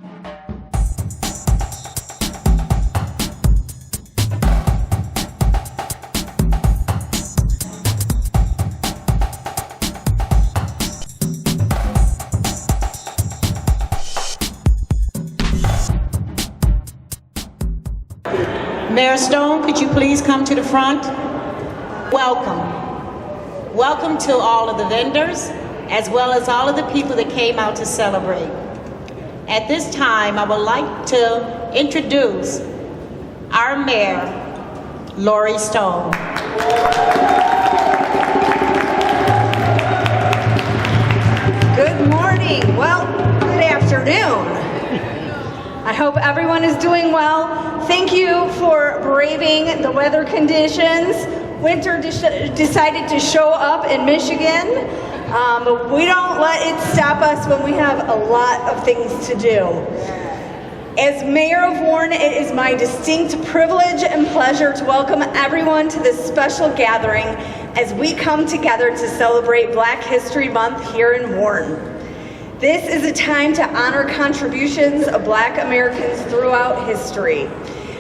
Mayor Stone, could you please come to the front? Welcome. Welcome to all of the vendors, as well as all of the people that came out to celebrate. At this time, I would like to introduce our Mayor, Lori Stone. Good morning. Well, good afternoon. I hope everyone is doing well. Thank you for braving the weather conditions. Winter decided to show up in Michigan. We don't let it stop us when we have a lot of things to do. As Mayor of Warren, it is my distinct privilege and pleasure to welcome everyone to this special gathering as we come together to celebrate Black History Month here in Warren. This is a time to honor contributions of Black Americans throughout history.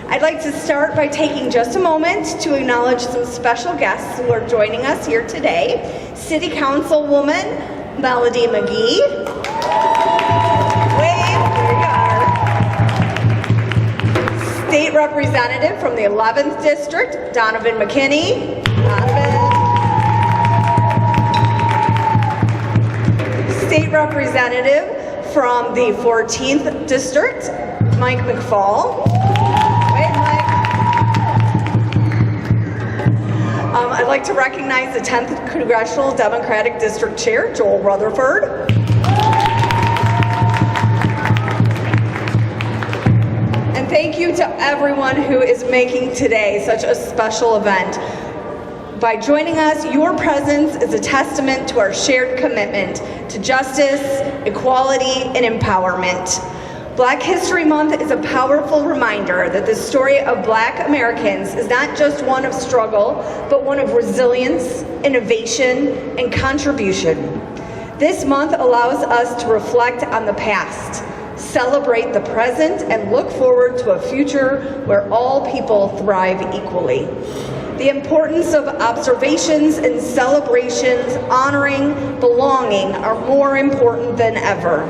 I'd like to start by taking just a moment to acknowledge some special guests who are joining us here today. City Councilwoman Melody McGee. Wave, there you are. State Representative from the 11th District, Donovan McKinney. Donovan. State Representative from the 14th District, Mike McFall. Wait, Mike. I'd like to recognize the 10th Congressional Democratic District Chair, Joel Rutherford. And thank you to everyone who is making today such a special event. By joining us, your presence is a testament to our shared commitment to justice, equality, and empowerment. Black History Month is a powerful reminder that the story of Black Americans is not just one of struggle, but one of resilience, innovation, and contribution. This month allows us to reflect on the past, celebrate the present, and look forward to a future where all people thrive equally. The importance of observations and celebrations honoring belonging are more important than ever.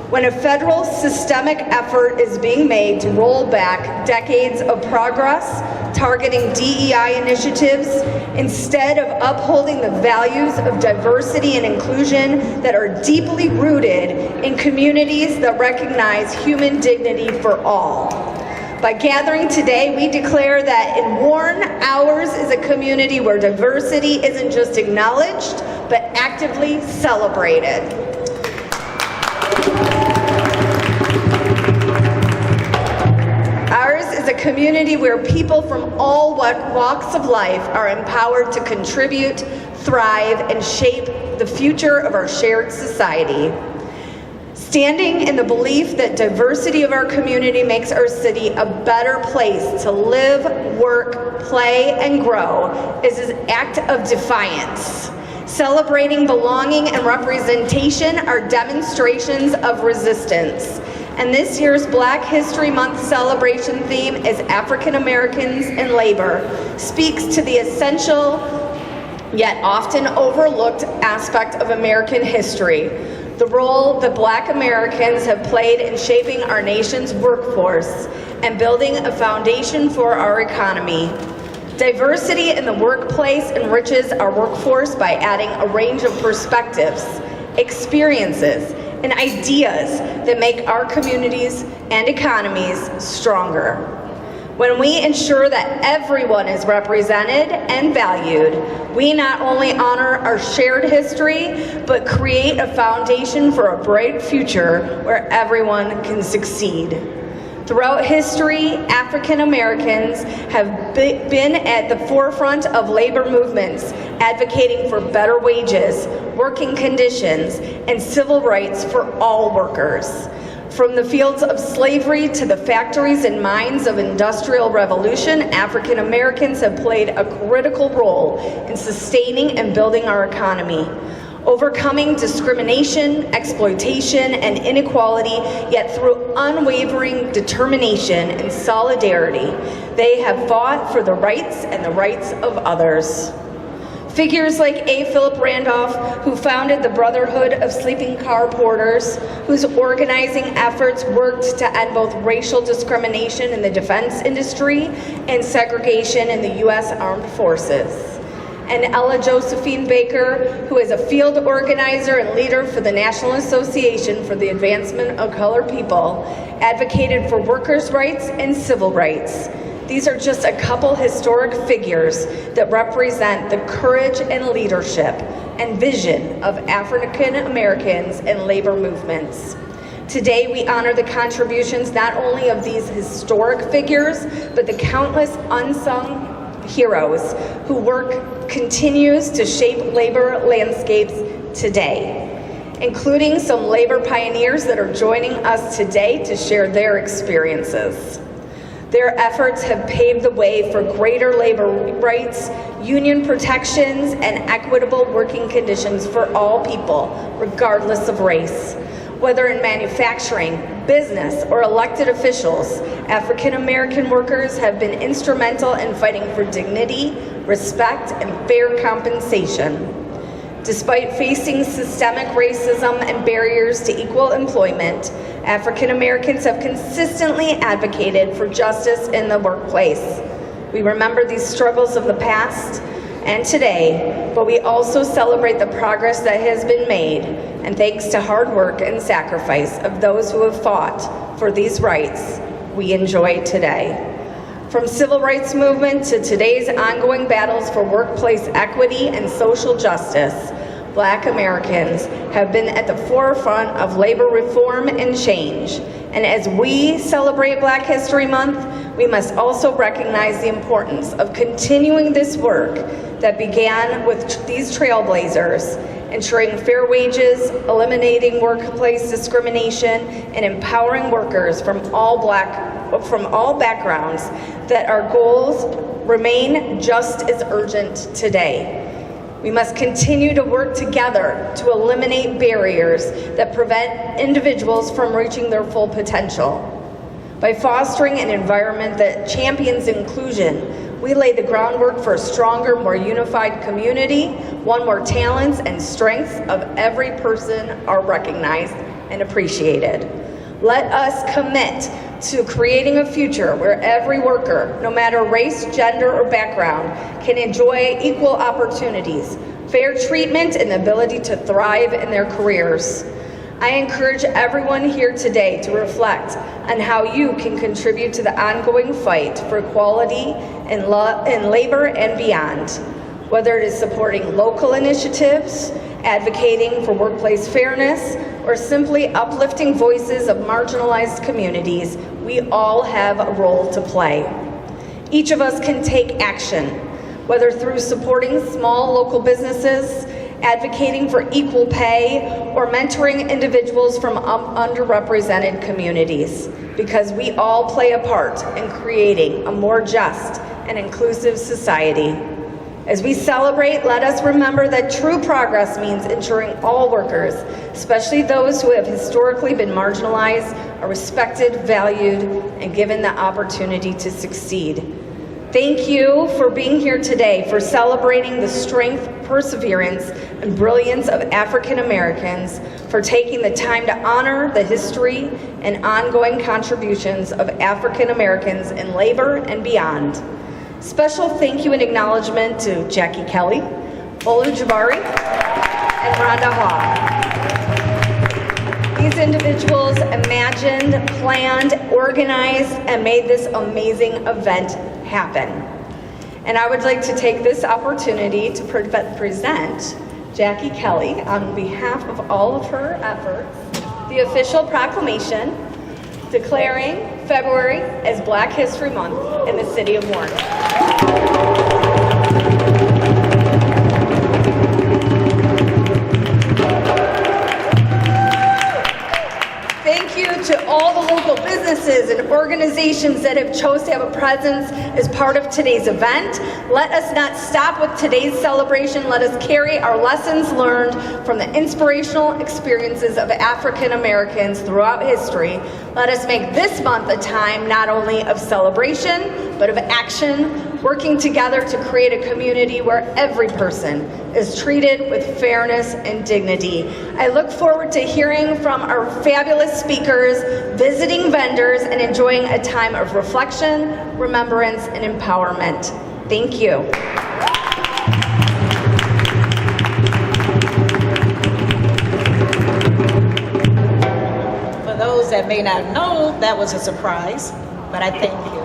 When a federal systemic effort is being made to roll back decades of progress targeting DEI initiatives instead of upholding the values of diversity and inclusion that are deeply rooted in communities that recognize human dignity for all. By gathering today, we declare that in Warren, ours is a community where diversity isn't just acknowledged, but actively celebrated. Ours is a community where people from all walks of life are empowered to contribute, thrive, and shape the future of our shared society. Standing in the belief that diversity of our community makes our city a better place to live, work, play, and grow is an act of defiance. Celebrating belonging and representation are demonstrations of resistance. And this year's Black History Month celebration theme is African Americans and Labor, speaks to the essential yet often overlooked aspect of American history, the role that Black Americans have played in shaping our nation's workforce and building a foundation for our economy. Diversity in the workplace enriches our workforce by adding a range of perspectives, experiences, and ideas that make our communities and economies stronger. When we ensure that everyone is represented and valued, we not only honor our shared history, but create a foundation for a bright future where everyone can succeed. Throughout history, African Americans have been at the forefront of labor movements, advocating for better wages, working conditions, and civil rights for all workers. From the fields of slavery to the factories and mines of industrial revolution, African Americans have played a critical role in sustaining and building our economy. overcoming discrimination, exploitation, and inequality, yet through unwavering determination and solidarity, they have fought for the rights and the rights of others. Figures like A. Philip Randolph, who founded the Brotherhood of Sleeping Car Porters, whose organizing efforts worked to end both racial discrimination in the defense industry and segregation in the U.S. Armed Forces. And Ella Josephine Baker, who is a field organizer and leader for the National Association for the Advancement of Colored People, advocated for workers' rights and civil rights. These are just a couple historic figures that represent the courage and leadership and vision of African Americans and labor movements. Today, we honor the contributions not only of these historic figures, but the countless unsung heroes whose work continues to shape labor landscapes today, including some labor pioneers that are joining us today to share their experiences. Their efforts have paved the way for greater labor rights, union protections, and equitable working conditions for all people, regardless of race. Whether in manufacturing, business, or elected officials, African American workers have been instrumental in fighting for dignity, respect, and fair compensation. Despite facing systemic racism and barriers to equal employment, African Americans have consistently advocated for justice in the workplace. We remember these struggles of the past and today, but we also celebrate the progress that has been made, and thanks to hard work and sacrifice of those who have fought for these rights, we enjoy today. From civil rights movement to today's ongoing battles for workplace equity and social justice, Black Americans have been at the forefront of labor reform and change. And as we celebrate Black History Month, we must also recognize the importance of continuing this work that began with these trailblazers, ensuring fair wages, eliminating workplace discrimination, and empowering workers from all backgrounds, that our goals remain just as urgent today. We must continue to work together to eliminate barriers that prevent individuals from reaching their full potential. By fostering an environment that champions inclusion, we lay the groundwork for a stronger, more unified community, one where talents and strengths of every person are recognized and appreciated. Let us commit to creating a future where every worker, no matter race, gender, or background, can enjoy equal opportunities, fair treatment, and the ability to thrive in their careers. I encourage everyone here today to reflect on how you can contribute to the ongoing fight for equality in labor and beyond, whether it is supporting local initiatives, advocating for workplace fairness, or simply uplifting voices of marginalized communities. We all have a role to play. Each of us can take action, whether through supporting small local businesses, advocating for equal pay, or mentoring individuals from underrepresented communities, because we all play a part in creating a more just and inclusive society. As we celebrate, let us remember that true progress means ensuring all workers, especially those who have historically been marginalized, are respected, valued, and given the opportunity to succeed. Thank you for being here today, for celebrating the strength, perseverance, and brilliance of African Americans, for taking the time to honor the history and ongoing contributions of African Americans in labor and beyond. Special thank you and acknowledgement to Jackie Kelly, Olu Jabari, and Rhonda Haw. These individuals imagined, planned, organized, and made this amazing event happen. And I would like to take this opportunity to present Jackie Kelly, on behalf of all of her efforts, the official proclamation declaring February as Black History Month in the city of Warren. Thank you to all the local businesses and organizations that have chose to have a presence as part of today's event. Let us not stop with today's celebration. Let us carry our lessons learned from the inspirational experiences of African Americans throughout history. Let us make this month a time not only of celebration, but of action, working together to create a community where every person is treated with fairness and dignity. I look forward to hearing from our fabulous speakers, visiting vendors, and enjoying a time of reflection, remembrance, and empowerment. Thank you. For those that may not know, that was a surprise, but I thank you.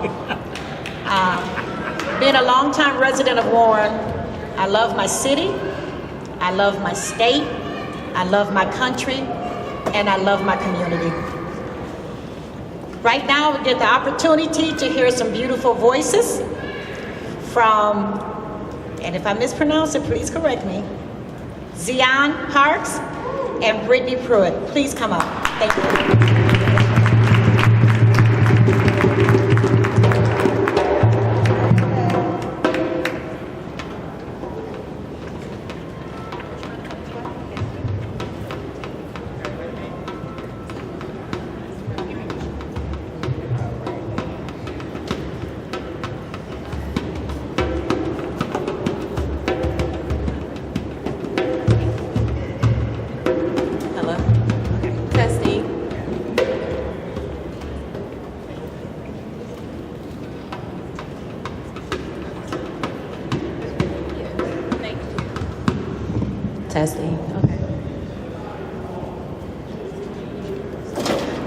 Being a longtime resident of Warren, I love my city, I love my state, I love my country, and I love my community. Right now, we get the opportunity to hear some beautiful voices from, and if I mispronounce it, please correct me, Zion Parks and Brittany Pruitt. Please come up. Thank you.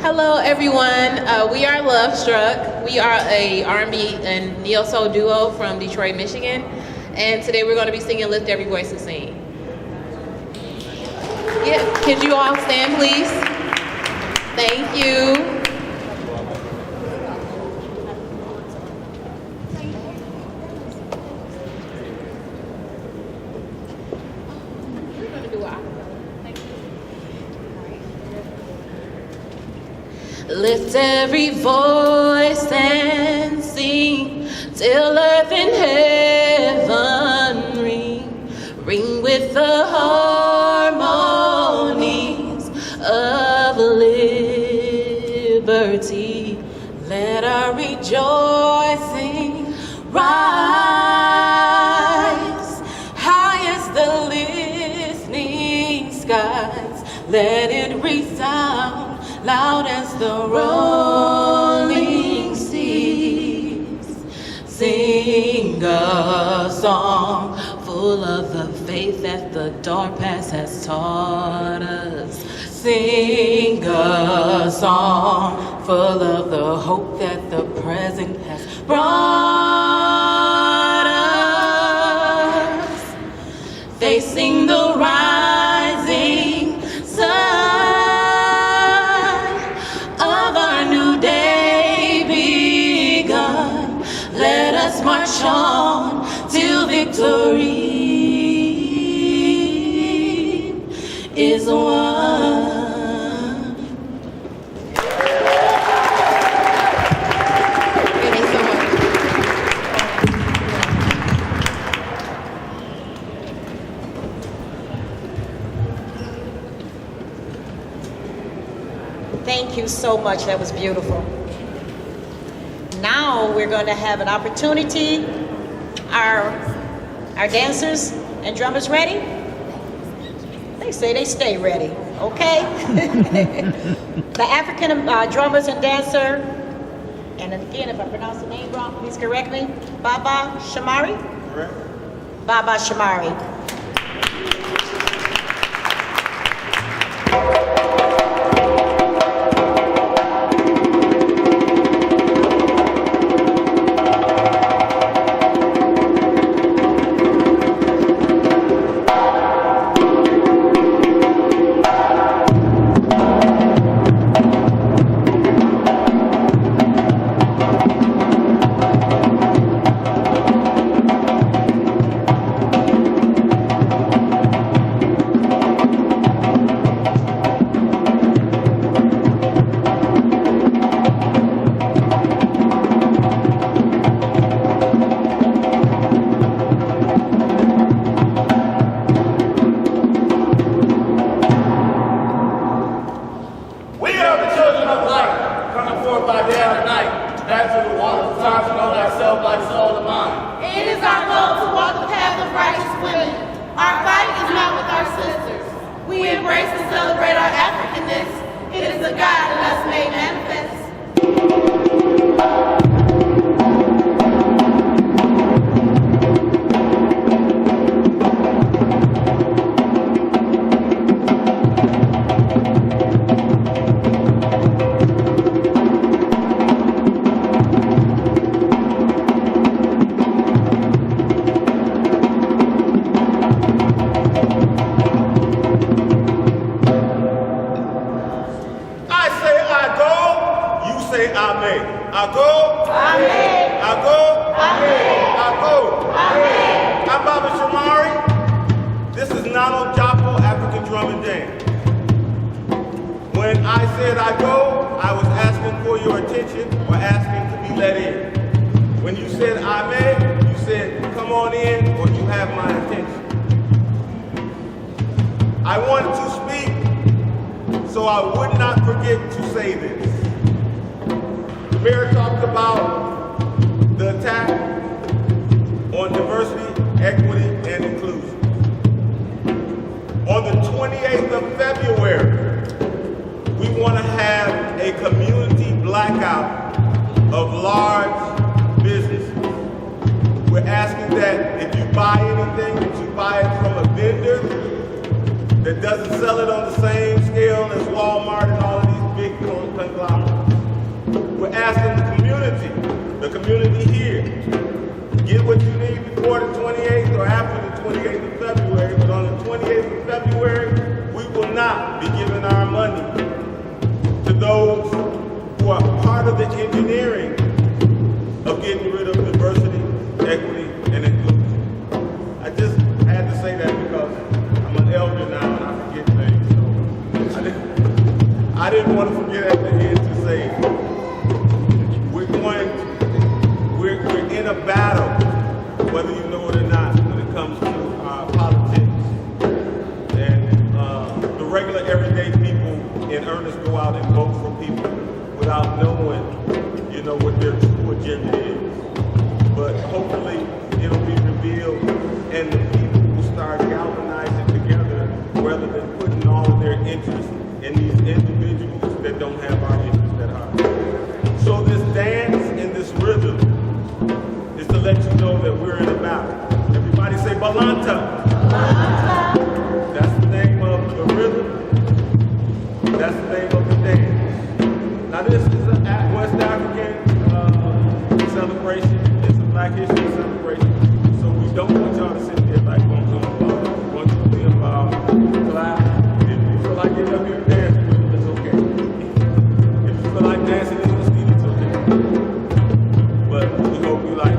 Hello, everyone. We are Love Struck. We are a R&B and neo-soul duo from Detroit, Michigan. And today we're going to be singing Lift Every Voice and Sing. Yeah, could you all stand, please? Thank you. Lift every voice and sing till earth and heaven ring with the harmonies of liberty. Let our rejoicing rise high as the listening skies. Let it resound loud as the rolling seas. Sing a song full of the faith that the dark past has taught us. Sing a song full of the hope that the present has brought us. Facing the rising sun of our new day begun. Let us march on till victory is won. Thank you so much. That was beautiful. Now we're going to have an opportunity. Our dancers and drummers ready? They say they stay ready, okay? The African drummers and dancer, and again, if I pronounce the name wrong, please correct me, Baba Shamari? Correct. Baba Shamari. Oftentimes we know ourselves like soul and mind. It is our goal to walk the path of righteous women. Our fight is not with our sisters. We embrace and celebrate our Africanness. It is the God in us made manifest. I go. Amen. I go. Amen. I go. Amen. I'm Baba Shamari. This is Nano Japo African Drum and Dance. When I said I go, I was asking for your attention or asking to be let in. When you said Amen, you said come on in or you have my attention. I wanted to speak so I would not forget to say this. The mayor talked about the attack on diversity, equity, and inclusion. On the 28th of February, we want to have a community blackout of large businesses. We're asking that if you buy anything, that you buy it from a vendor that doesn't sell it on the same scale as Walmart and all of these big conglomerates. We're asking the community here, get what you need before the 28th or after the 28th of February, but on the 28th of February, we will not be giving our money to those who are part of the engineering of getting rid of diversity, equity, and inclusion. I just had to say that because I'm an elder now and I forget things. So I didn't want to forget at the end to say, we're in a battle, whether you know it or not, when it comes to politics. And the regular everyday people in earnest go out and vote for people without knowing, what their true agenda is. But hopefully it'll be revealed and the people will start galvanizing together rather than putting all of their interest in these individuals that don't have our interests at heart. So this dance and this rhythm is to let you know that we're in a battle. Everybody say Balanta. Balanta. That's the name of the rhythm. That's the name of the dance. Now this is a West African celebration. It's a Black History celebration. So we don't want y'all to sit there like one involved. We want you to be involved. Clap. If you feel like getting up here and dancing, it's okay. If you feel like dancing in the street, it's okay. But we hope you like it.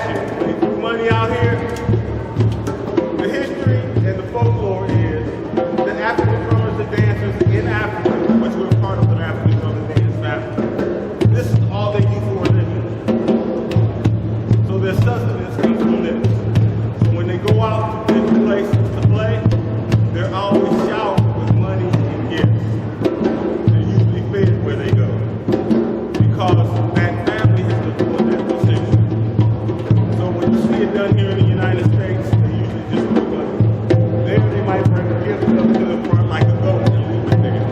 you, they threw money out here. The history and the folklore is that African drummers and dancers in Africa, which we're part of an African drum and dance family, this is all they do for a living. So their sustenance comes from this. So when they go out to different places to play, they're always showered with money and gifts. They're usually fed where they go. Because that family has been doing that for centuries. So when you see it done here in the United States, they usually just put money. There they might bring a gift up to the front like a goat and leave it there.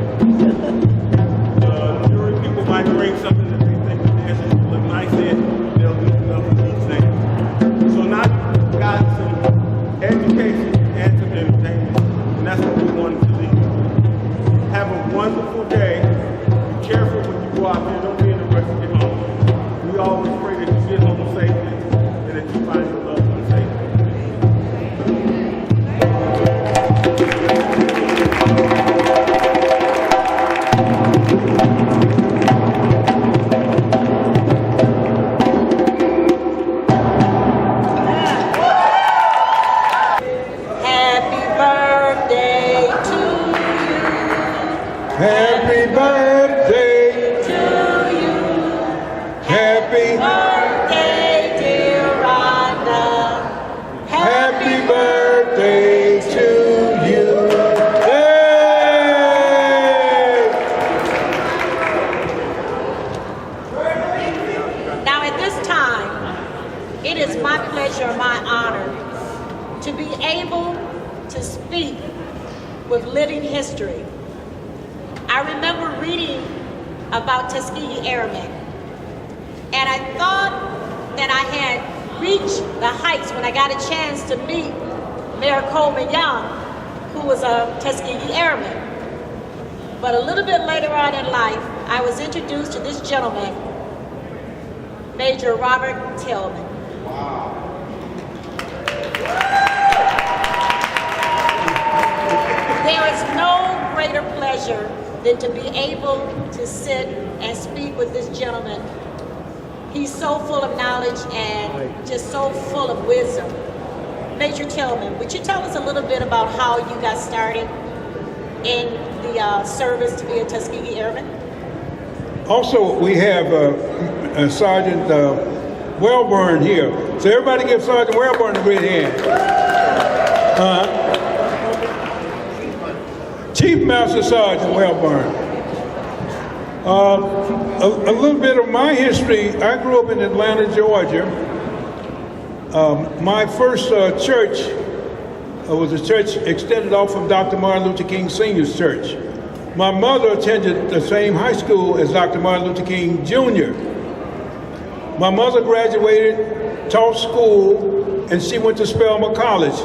Jury people might bring something that they think the dancers will look nice in. They'll do enough for each dance. So now you've got some education and some entertainment. And that's what we wanted to leave you with. Have a wonderful day. Be careful when you go out there. Don't be in a rush to get home. We always pray that you get home safely and that you find your loved ones safely. Happy birthday to you. Happy birthday To you. Happy Birthday, dear Rhonda. Happy birthday to you. Yay! Now, at this time, it is my pleasure, my honor, to be able to speak with living history. I remember reading about Tuskegee Airmen, and I thought that I had reached the heights when I got a chance to meet Mayor Coleman Young, who was a Tuskegee Airman. But a little bit later on in life, I was introduced to this gentleman, Major Robert Tillman. There is no greater pleasure than to be able to sit and speak with this gentleman. He's so full of knowledge and just so full of wisdom. Major Tillman, would you tell us a little bit about how you got started in the service to be a Tuskegee Airman? Also, we have Sergeant Wellborn here. So everybody give Sergeant Wellborn a great hand. Chief Master Sergeant Wellborn. A little bit of my history. I grew up in Atlanta, Georgia. My first church was a church extended off from Dr. Martin Luther King Sr.'s church. My mother attended the same high school as Dr. Martin Luther King Jr. My mother graduated, taught school, and she went to Spelman College.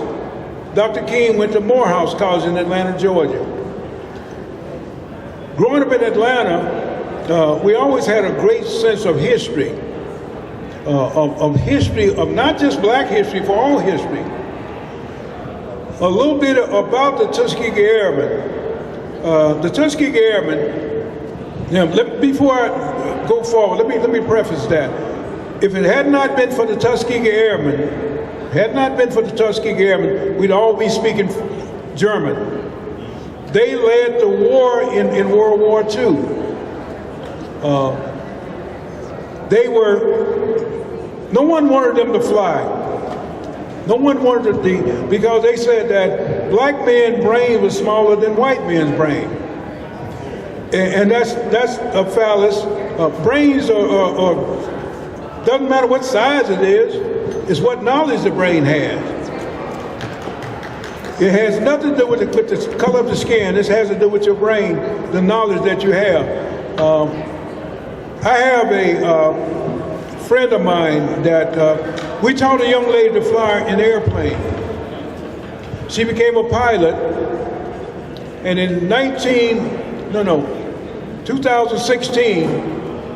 Dr. King went to Morehouse College in Atlanta, Georgia. Growing up in Atlanta, we always had a great sense of history, of history, of not just black history, for all history. A little bit about the Tuskegee Airmen. The Tuskegee Airmen, before I go forward, let me preface that. If it had not been for the Tuskegee Airmen, we'd all be speaking German. They led the war in World War II. No one wanted them to fly. No one wanted to, because they said that black men's brain was smaller than white men's brain. And that's a fallacy. Brains doesn't matter what size it is, it's what knowledge the brain has. It has nothing to do with the color of the skin. This has to do with your brain, the knowledge that you have. I have a friend of mine that we taught a young lady to fly an airplane. She became a pilot, and in 2016,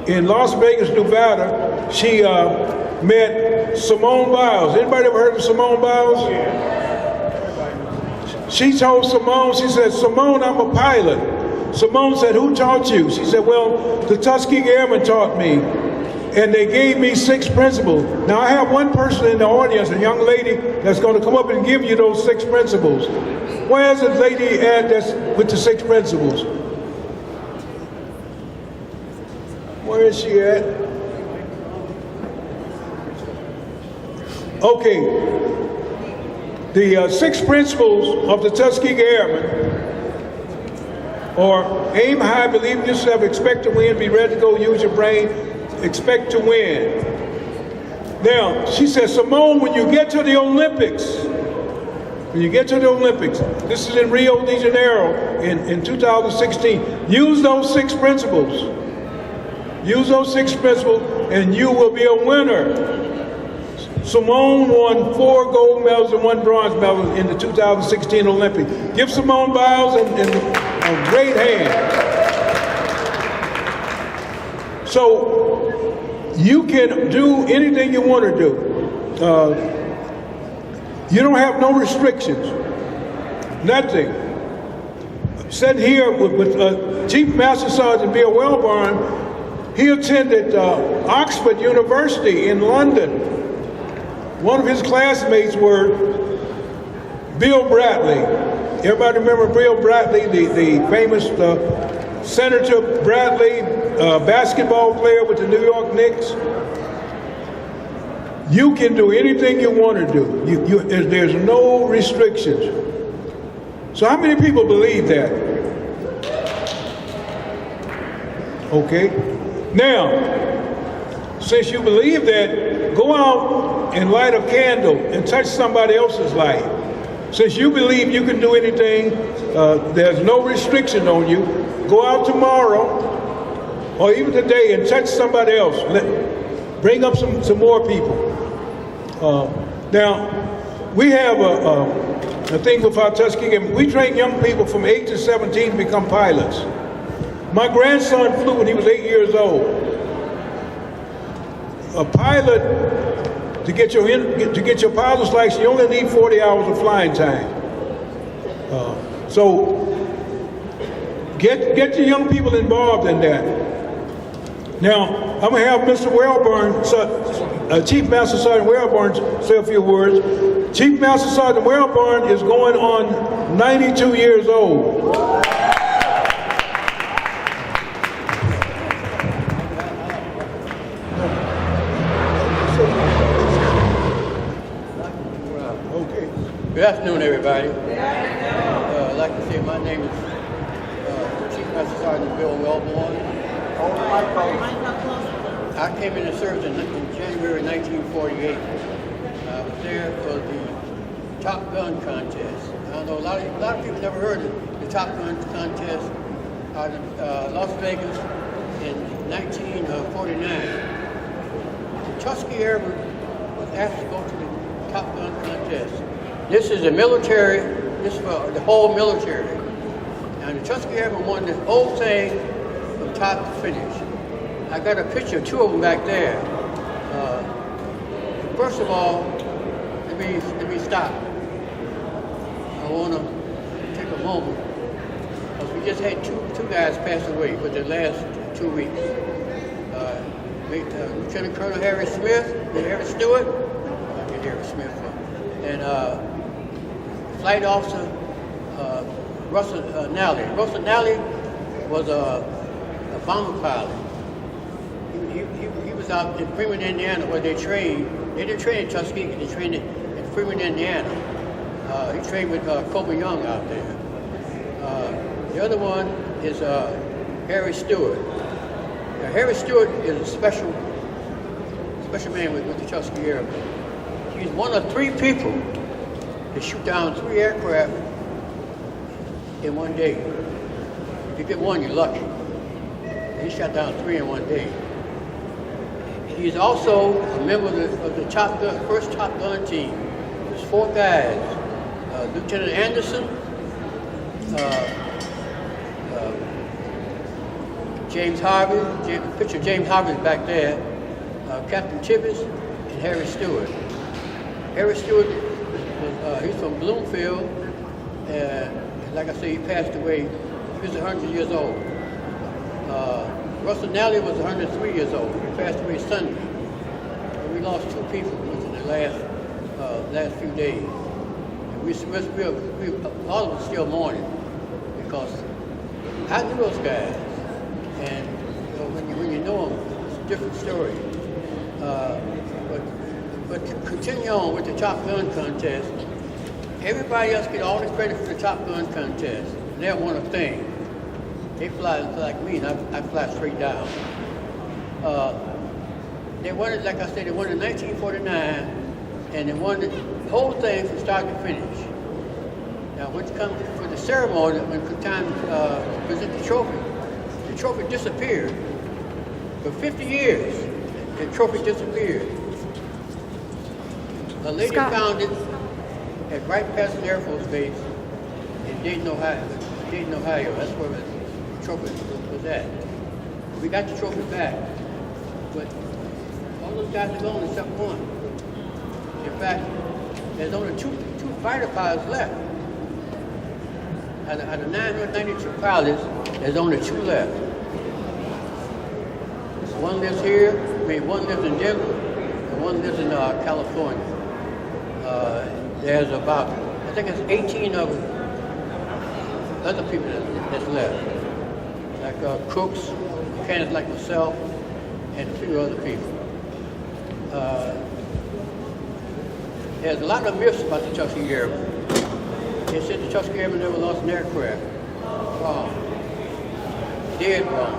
in Las Vegas, Nevada, she met Simone Biles. Anybody ever heard of Simone Biles? Yeah. She told Simone, she said, "Simone, I'm a pilot." Simone said, "Who taught you?" She said, "Well, the Tuskegee Airmen taught me." and they gave me 6 principles. Now I have one person in the audience, a young lady, that's going to come up and give you those 6 principles. Where's the lady at that's with the 6 principles? Where is she at? Okay. The 6 principles of the Tuskegee Airmen are aim high, believe in yourself, expect to win, be ready to go, use your brain, expect to win. Now, she says, Simone, when you get to the Olympics, this is in Rio de Janeiro in 2016, use those 6 principles. Use those 6 principles and you will be a winner. Simone won 4 gold medals and 1 bronze medal in the 2016 Olympics. Give Simone Biles a great hand. So you can do anything you want to do. You don't have no restrictions. Nothing. Sitting here with Chief Master Sergeant Bill Wellborn. He attended Oxford University in London. One of his classmates were Bill Bradley. Everybody remember Bill Bradley, the famous Senator Bradley, basketball player with the New York Knicks? You can do anything you want to do. There's no restrictions. So how many people believe that? Okay. Now, since you believe that, go out and light a candle and touch somebody else's life. Since you believe you can do anything, there's no restriction on you, go out tomorrow or even today and touch somebody else. Bring up some more people. Now, we have a thing with our Tuskegee. We train young people from 8 to 17 to become pilots. My grandson flew when he was 8 years old. A pilot, to get your pilot's license, you only need 40 hours of flying time. So get your young people involved in that. Now, I'm going to have Mr. Wellborn, Chief Master Sergeant Wellborn, say a few words. Chief Master Sergeant Wellborn is going on 92 years old. Good afternoon, everybody. I'd like to say my name is Chief Master Sergeant Bill Wellborn. I came into service in January 1948. I was there for the Top Gun contest. I know a lot of people never heard of the Top Gun contest out of Las Vegas in 1949. The Tuskegee Airmen was asked to go to the Top Gun contest. This is the military, this is for the whole military. And the Tuskegee Airmen won the whole thing from top to finish. I got a picture of 2 of them back there. First of all, let me stop. I want to take a moment, because we just had two guys pass away for the last 2 weeks. Lieutenant Colonel Harry Smith, Harry Stewart, I get Harry Smith, and Flight Officer Russell Nally. Russell Nally was a bomber pilot. He was out in Freeman, Indiana, where they trained. They didn't train in Tuskegee, they trained in Freeman, Indiana. He trained with Kobe Young out there. The other one is Harry Stewart. Now, Harry Stewart is a special man with the Tuskegee Airmen. He's one of 3 people to shoot down 3 aircraft in one day. If you get one, you're lucky. He shot down 3 in one day. He's also a member of the Top Gun, first Top Gun team. There's 4 guys. Lieutenant Anderson, James Harvey, picture James Harvey is back there, Captain Tibbets, and Harry Stewart. Harry Stewart, he's from Bloomfield, and like I say, he passed away. He was 100 years old. Russell Nally was 103 years old. He passed away Sunday. And we lost 2 people within the last few days. And all of us still mourning because I knew those guys. And when you know them, it's a different story. But to continue on with the Top Gun contest, everybody else get all the credit for the Top Gun contest. And they want a thing. They fly like me, and I fly straight down. They won it, like I said, they won in 1949, and they won the whole thing from start to finish. Now, when it comes for the ceremony, when it's time to present the trophy disappeared. For 50 years, the trophy disappeared. A lady found it at Wright Patterson Air Force Base in Dayton, Ohio. That's where the trophy was at. We got the trophy back, but all those guys are gone except one. In fact, there's only two fighter pilots left. Out of 992 pilots, there's only 2 left. One lives here, one lives in Denver, and one lives in California. There's about, I think it's 18 of other people that's left. Like cooks, mechanics like myself, and a few other people. There's a lot of myths about the Tuskegee Airmen. They said the Tuskegee Airmen never lost an aircraft. Wrong. Dead wrong.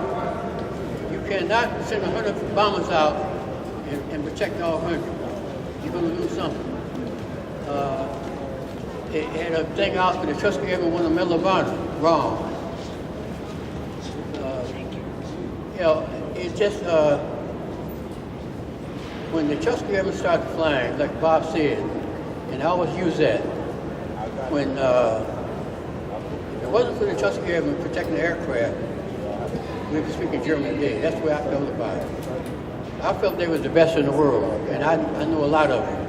You cannot send 100 bombers out and protect all 100. You're going to lose something. They had a thing out for the Tuskegee Airmen won a Medal of Honor. Wrong. It just, when the Tuskegee Airmen started flying, like Bob said, and I always use that, when if it wasn't for the Tuskegee Airmen protecting the aircraft, we'd be speaking German today. That's the way I felt about it. I felt they was the best in the world, and I know a lot of them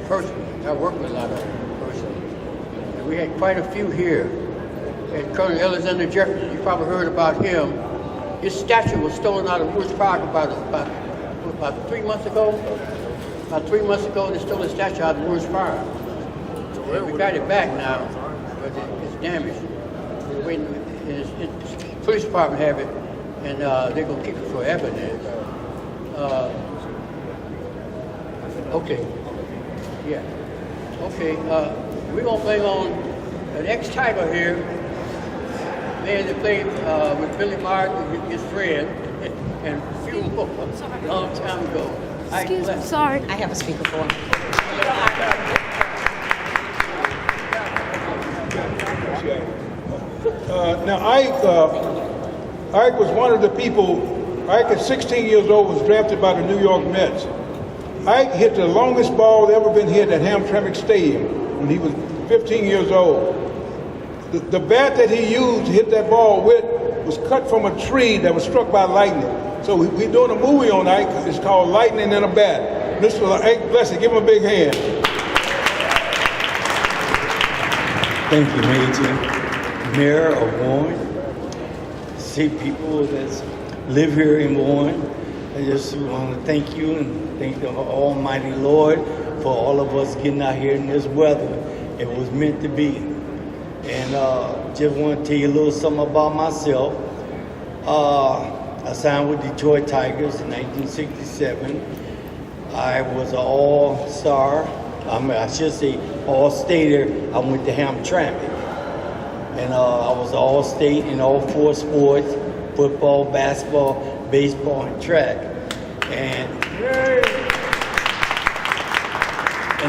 personally. I worked with a lot of them personally. And we had quite a few here. And Colonel Alexander Jefferson, you probably heard about him. His statue was stolen out of Woods Park about 3 months ago. About 3 months ago, they stole the statue out of Woods Park. And we got it back now, but it's damaged. We're waiting, the police department have it, and they're going to keep it for evidence. Okay. Yeah. Okay. We're going to play on an ex-Tiger here. Man that played with Billy Martin, his friend, and a few more a long time ago. Excuse me, sorry. I have a speaker for him. Now, Ike was one of the people. Ike, at 16 years old, was drafted by the New York Mets. Ike hit the longest ball that ever been hit at Hamtramck Stadium when he was 15 years old. The bat that he used to hit that ball with was cut from a tree that was struck by lightning. So we're doing a movie on Ike. It's called Lightning in a Bat. Mr. Ike Blessed, give him a big hand. Thank you, Major. Mayor of Warren. See people that live here in Warren. I just want to thank you and thank the Almighty Lord for all of us getting out here in this weather. It was meant to be. And just want to tell you a little something about myself. I signed with Detroit Tigers in 1967. I was an all-star, I should say all-stater. I went to Hamtramck. And I was all-state in all 4 sports, football, basketball, baseball, and track. And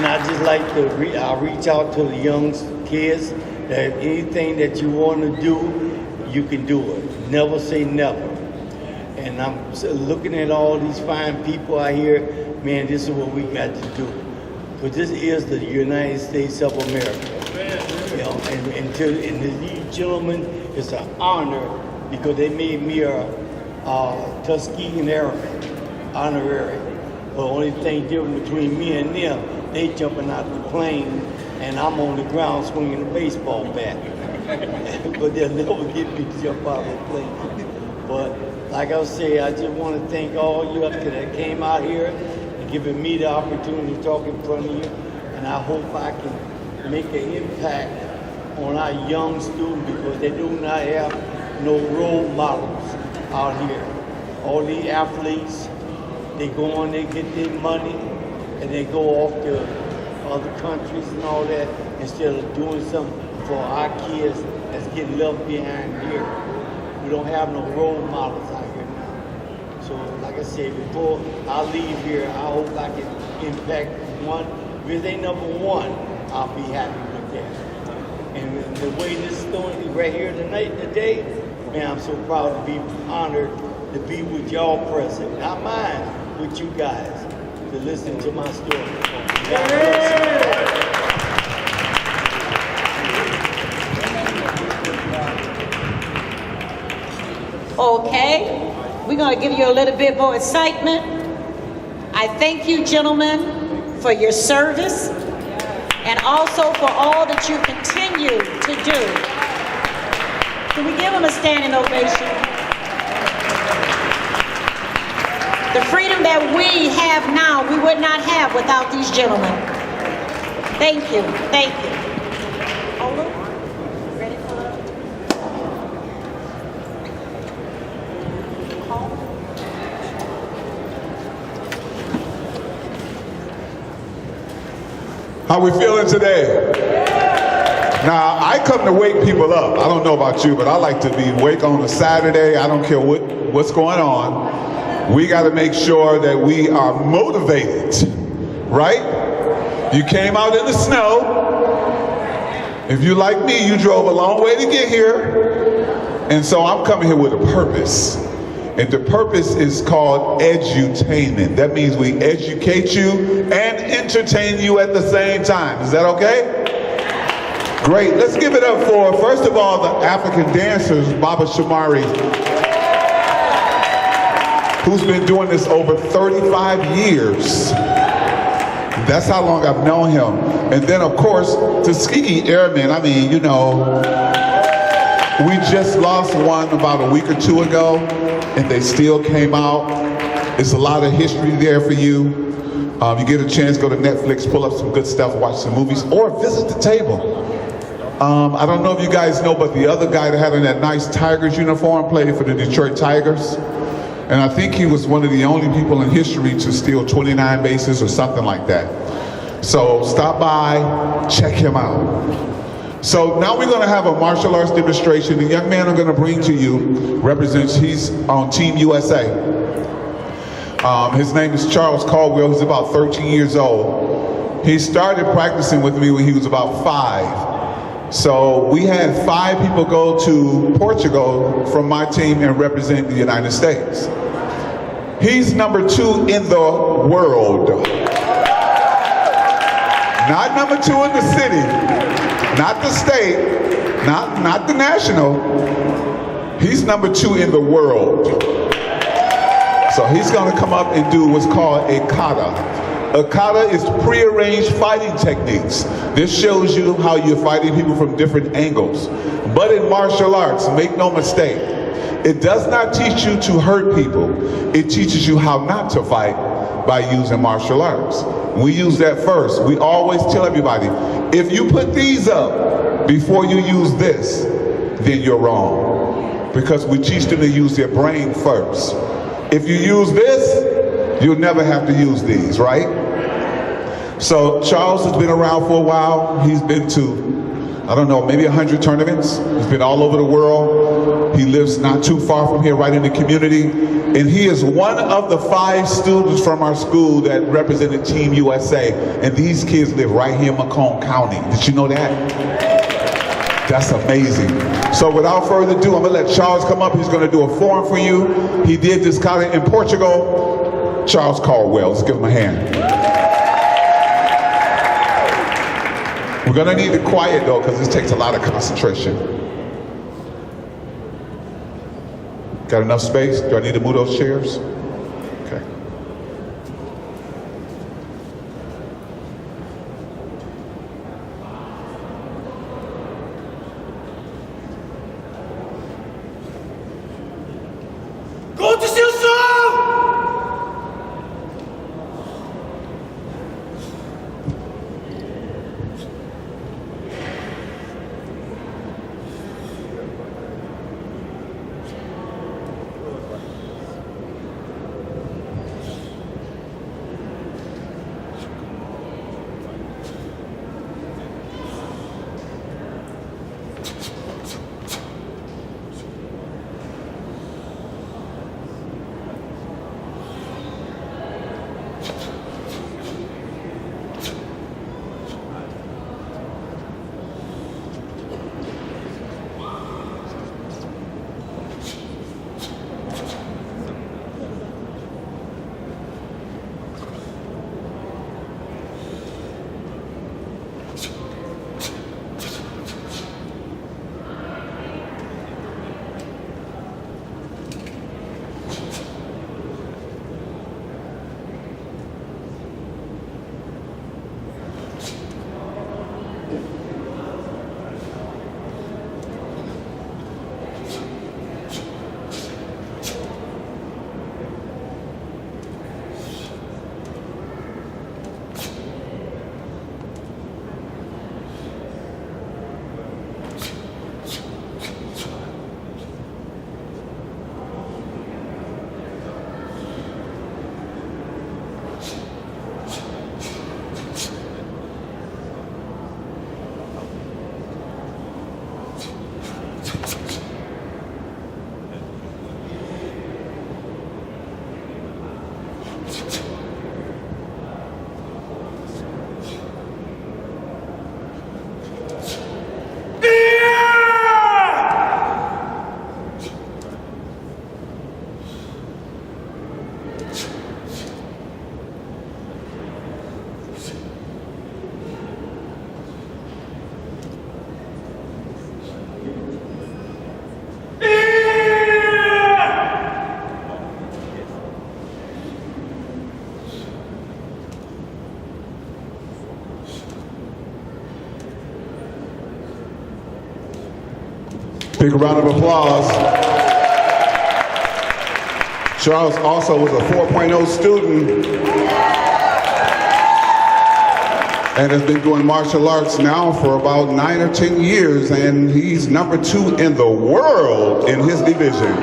I just like to reach out to the young kids that anything that you want to do, you can do it. Never say never. And I'm looking at all these fine people out here, man, this is what we got to do. Because this is the United States of America. You know, and these gentlemen, it's an honor because they made me a Tuskegean Airman, honorary. The only thing different between me and them, they jumping out the plane and I'm on the ground swinging a baseball bat. But they'll never get me to jump out of the plane. But like I say, I just want to thank all you up there that came out here and giving me the opportunity to talk in front of you. And I hope I can make an impact on our young students because they do not have no role models out here. All the athletes, they go on, they get their money, and they go off to other countries and all that instead of doing something for our kids that's getting left behind here. We don't have no role models out here now. So, like I said, before I leave here, I hope I can impact one. If they number one, I'll be happy with that. And the way this story is right here today, man, I'm so proud to be honored to be with y'all present, not mine, with you guys, to listen to my story. God bless you. Okay, we're going to give you a little bit more excitement. I thank you, gentlemen, for your service and also for all that you continue to do. Can we give them a standing ovation? The freedom that we have now, we would not have without these gentlemen. Thank you, thank you. Hold on. Ready for How we feeling today? Now, I come to wake people up. I don't know about you, but I like to be awake on a Saturday. I don't care what's going on. We got to make sure that we are motivated, right? You came out in the snow. If you like me, you drove a long way to get here. And so I'm coming here with a purpose. And the purpose is called edutainment. That means we educate you and entertain you at the same time. Is that okay? Great. Let's give it up for, first of all, the African dancers, Baba Shamari, who's been doing this over 35 years. That's how long I've known him. And then, of course, Tuskegee Airmen. I mean, you know, we just lost one about a week or two ago, and they still came out. It's a lot of history there for you. You get a chance, go to Netflix, pull up some good stuff, watch some movies, or visit the table. I don't know if you guys know, but the other guy that had on that nice Tigers uniform played for the Detroit Tigers. And I think he was one of the only people in history to steal 29 bases or something like that. So stop by, check him out. So now we're going to have a martial arts demonstration. The young man I'm going to bring to you he's on Team USA. His name is Charles Caldwell. He's about 13 years old. He started practicing with me when he was about 5. So we had 5 people go to Portugal from my team and represent the United States. He's number 2 in the world. Not number 2 in the city. Not the state, not the national. He's number 2 in the world. So he's going to come up and do what's called a kata. A kata is prearranged fighting techniques. This shows you how you're fighting people from different angles. But in martial arts, make no mistake, it does not teach you to hurt people. It teaches you how not to fight by using martial arts. We use that first. We always tell everybody, if you put these up before you use this, then you're wrong. Because we teach them to use their brain first. If you use this, you'll never have to use these, right? So Charles has been around for a while. He's been to, I don't know, maybe 100 tournaments. He's been all over the world. He lives not too far from here, right in the community. And he is one of the 5 students from our school that represented Team USA. And these kids live right here in Macomb County. Did you know that? That's amazing. So without further ado, I'm gonna let Charles come up. He's gonna do a forum for you. He did this kata in Portugal. Charles Caldwell, let's give him a hand. We're gonna need it quiet though, because this takes a lot of concentration. Got enough space? Do I need to move those chairs? Okay. Go Big round of applause. Charles also was a 4.0 student and has been doing martial arts now for about 9 or 10 years, and he's #2 in the world in his division.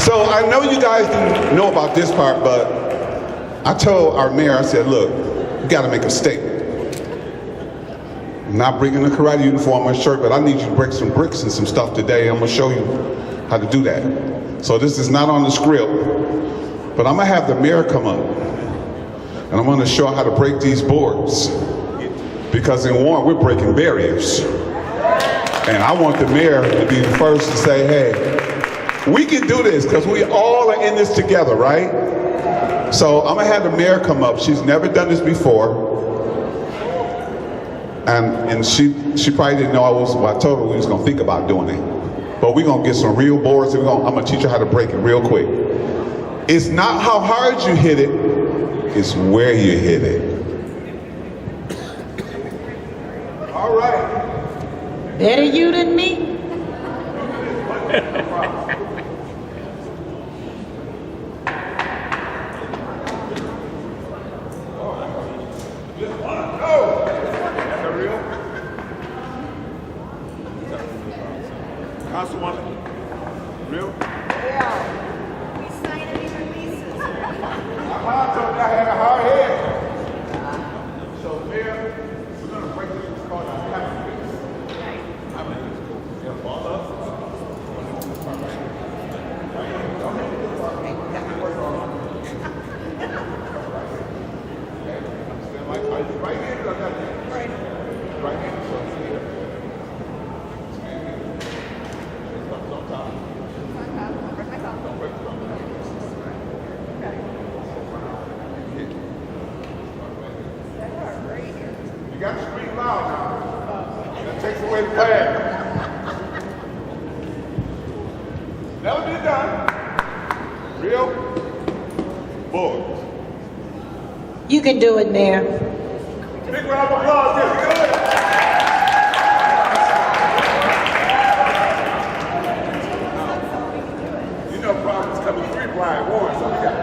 So I know you guys didn't know about this part, but I told our mayor, I said, look, you gotta make a statement. I'm not bringing a karate uniform or shirt, but I need you to break some bricks and some stuff today. I'm gonna show you how to do that. So this is not on the script, but I'm gonna have the mayor come up and I'm gonna show how to break these boards. Because in Warren, we're breaking barriers. And I want the mayor to be the first to say, hey, we can do this because we all are in this together, right? So I'm gonna have the mayor come up. She's never done this before. And she probably didn't know I told her we was gonna think about doing it. But we're gonna get some real boards and I'm gonna teach her how to break it real quick. It's not how hard you hit it, it's where you hit it. All right. Better you than me. Councilwoman, real? Yeah. We sign any releases. I told you I had a hard head. So, Mayor, we're going to break this. It's called a happy fix. I mean, it's cool. Yeah, all up. Right here, right here. So it's here. You got to scream loud now. That takes away the pad. Never been done. Real boards. You can do it, Mayor. Big round of applause. Yes, good. You know, problems coming free, Brian Warren, so we got.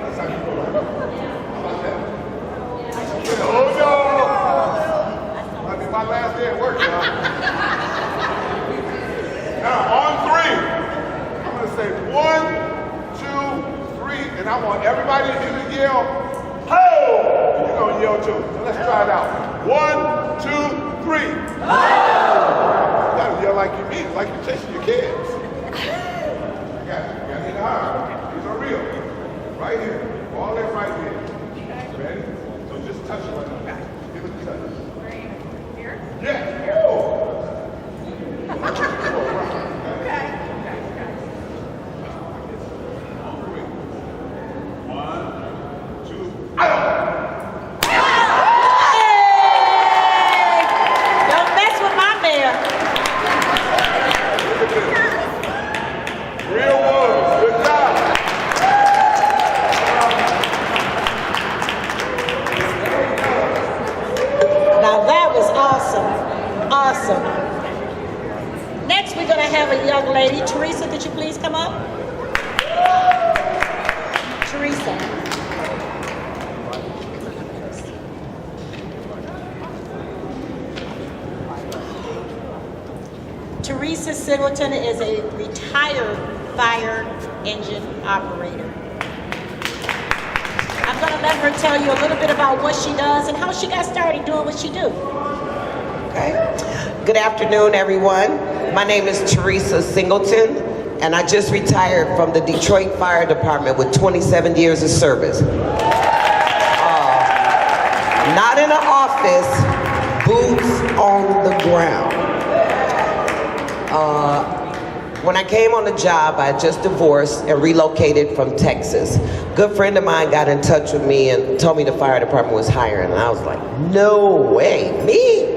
That's how you go right up. How about that? Oh no! Might be my last day at work, y'all. Now, on 3, I'm gonna say 1, 2, 3, and I want everybody in here to yell, ho! And you're gonna yell too. So let's try it out. 1, 2, 3. Ho! You gotta yell like you mean it, like you're chasing your kids. You gotta hit hard. These are real. Right here. All that right here. Ready? So just touch it right now. Give it a touch. Here? Yeah. Oh. Okay. 1, 2, Don't mess with my mayor. real ones. Good job. Now that was awesome. Awesome. Next, we're going to have a young lady. Teresa, could you please come up? Teresa. Teresa Singleton is a retired fire engine operator. I'm going to let her tell you a little bit about what she does and how she got started doing what she do. Okay. Good afternoon, everyone. My name is Teresa Singleton. and I just retired from the Detroit Fire Department with 27 years of service. Not in an office, boots on the ground. When I came on the job, I had just divorced and relocated from Texas. Good friend of mine got in touch with me and told me the fire department was hiring, and I was like, no way, me?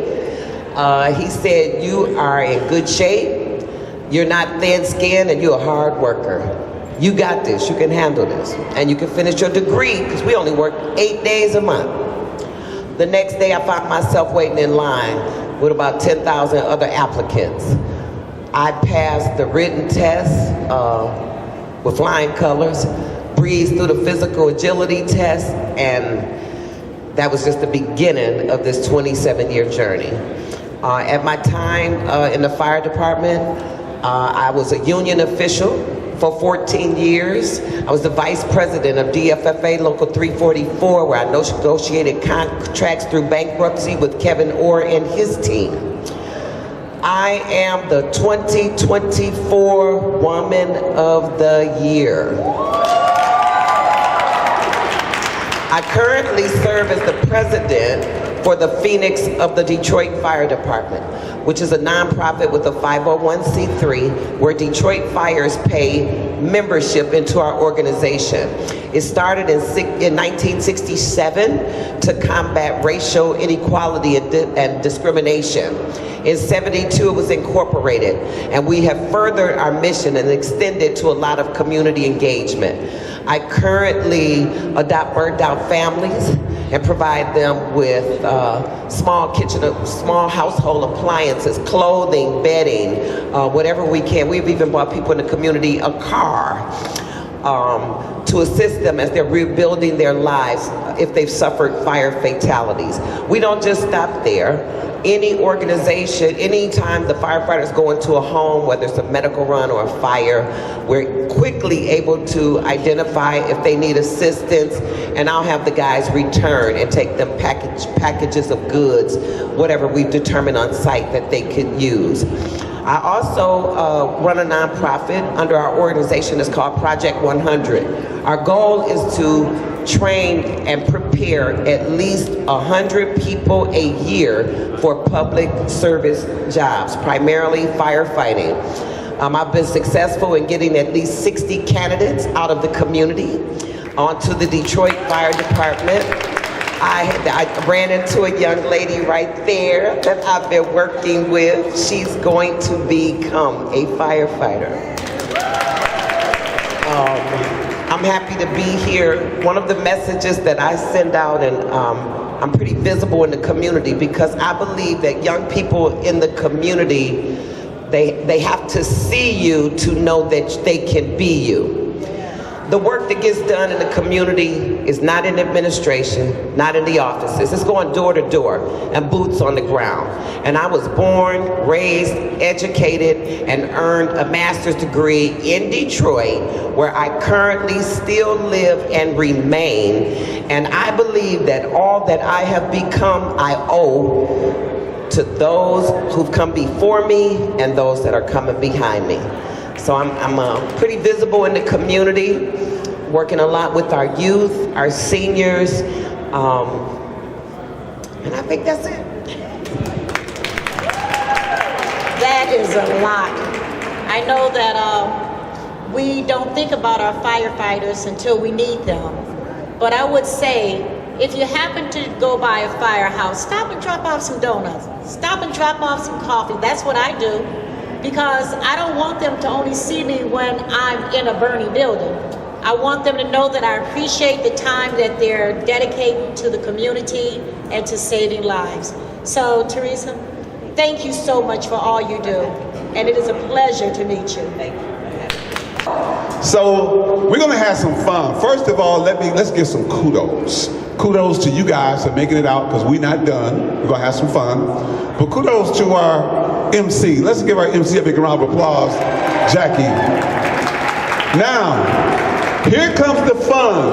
He said, you are in good shape, you're not thin-skinned, and you're a hard worker. You got this, you can handle this, and you can finish your degree, because we only work 8 days a month. The next day, I found myself waiting in line with about 10,000 other applicants. I passed the written test with flying colors, breezed through the physical agility test, and that was just the beginning of this 27-year journey. At my time in the fire department, I was a union official for 14 years. I was the vice president of DFFA Local 344, where I negotiated contracts through bankruptcy with Kevin Orr and his team. I am the 2024 Woman of the Year. I currently serve as the president for the Phoenix of the Detroit Fire Department, which is a nonprofit with a 501c3 where Detroit Fires pay membership into our organization. It started in 1967 to combat racial inequality and discrimination. In 72, it was incorporated, and we have furthered our mission and extended to a lot of community engagement. I currently adopt burned-out families and provide them with small household appliances, clothing, bedding, whatever we can. We've even bought people in the community a car to assist them as they're rebuilding their lives if they've suffered fire fatalities. We don't just stop there. Any organization, anytime the firefighters go into a home, whether it's a medical run or a fire, we're quickly able to identify if they need assistance, and I'll have the guys return and take them packages of goods, whatever we've determined on site that they could use. I also run a nonprofit under our organization. It's called Project 100. Our goal is to train and prepare at least 100 people a year for public service jobs, primarily firefighting. I've been successful in getting at least 60 candidates out of the community onto the Detroit Fire Department. I ran into a young lady right there that I've been working with. She's going to become a firefighter. I'm happy to be here. One of the messages that I send out, and I'm pretty visible in the community because I believe that young people in the community, they have to see you to know that they can be you. The work that gets done in the community is not in administration, not in the offices. It's going door to door and boots on the ground. And I was born, raised, educated, and earned a master's degree in Detroit, where I currently still live and remain. And I believe that all that I have become, I owe to those who've come before me and those that are coming behind me. So I'm pretty visible in the community, working a lot with our youth, our seniors, and I think that's it. That is a lot. I know that we don't think about our firefighters until we need them. But I would say, if you happen to go by a firehouse, stop and drop off some donuts. Stop and drop off some coffee. That's what I do. Because I don't want them to only see me when I'm in a burning building. I want them to know that I appreciate the time that they're dedicating to the community and to saving lives. So, Teresa, thank you so much for all you do. And it is a pleasure to meet you. Thank you. So we're gonna have some fun. First of all, let's give some kudos. Kudos to you guys for making it out, because we're not done. We're gonna have some fun. But kudos to our MC. Let's give our MC a big round of applause, Jackie. Now, here comes the fun.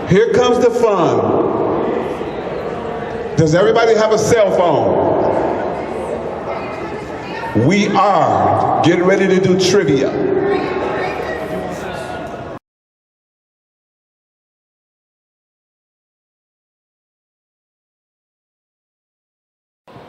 Here comes the fun. Does everybody have a cell phone? We are getting ready to do trivia.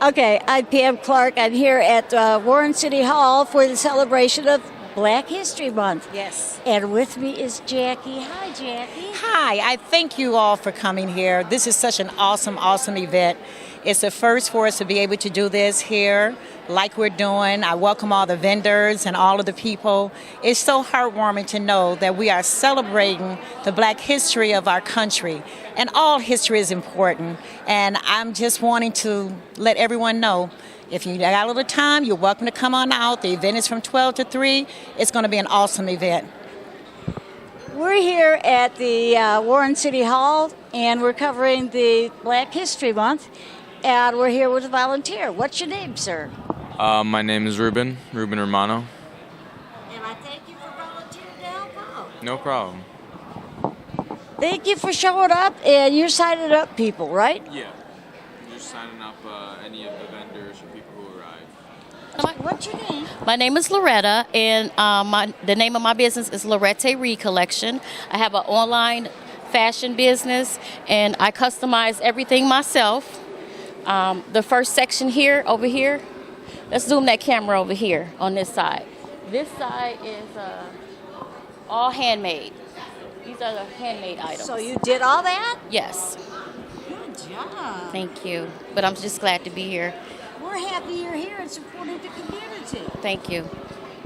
Okay, I'm Pam Clark. I'm here at Warren City Hall for the celebration of Black History Month. Yes. And with me is Jackie. Hi, Jackie. Hi, I thank you all for coming here. This is such an awesome, awesome event. It's the first for us to be able to do this here like we're doing. I welcome all the vendors and all of the people. It's so heartwarming to know that we are celebrating the Black history of our country. And all history is important. And I'm just wanting to let everyone know, if you got a little time, you're welcome to come on out. The event is from 12 to 3. It's going to be an awesome event. We're here at the Warren City Hall, and we're covering the Black History Month. And we're here with a volunteer. What's your name, sir? My name is Ruben Romano. And I thank you for volunteering to help out. No problem. Thank you for showing up, and you're signing up people, right? Yeah. Just signing up any of the vendors or people who arrive. What's your name? My name is Loretta, and the name of my business is Loretta Reed Collection. I have an online fashion business, and I customize everything myself. The first section here, over here, let's zoom that camera over here on this side. This side is all handmade. These are the handmade items. So you did all that? Yes. Good job. Thank you. But I'm just glad to be here. We're happy you're here and supporting the community. Thank you.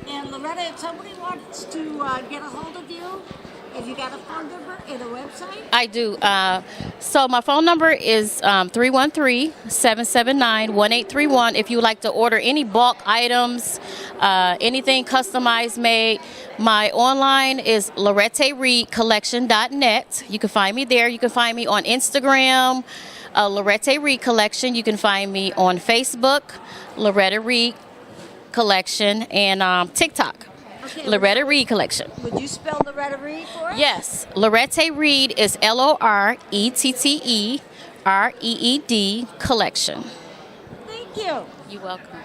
And Loretta, if somebody wants to get a hold of you, have you got a phone number and a website? I do. So my phone number is 313-779-1831. If you would like to order any bulk items, anything customized made, my online is LorettaReedCollection.net. You can find me there. You can find me on Instagram, Loretta Reed Collection. You can find me on Facebook, Loretta Reed Collection, and TikTok. Okay, Loretta Reed Collection. Would you spell Loretta Reed for us? Yes. Loretta Reed is LORETTEREED Collection. Thank you. You're welcome.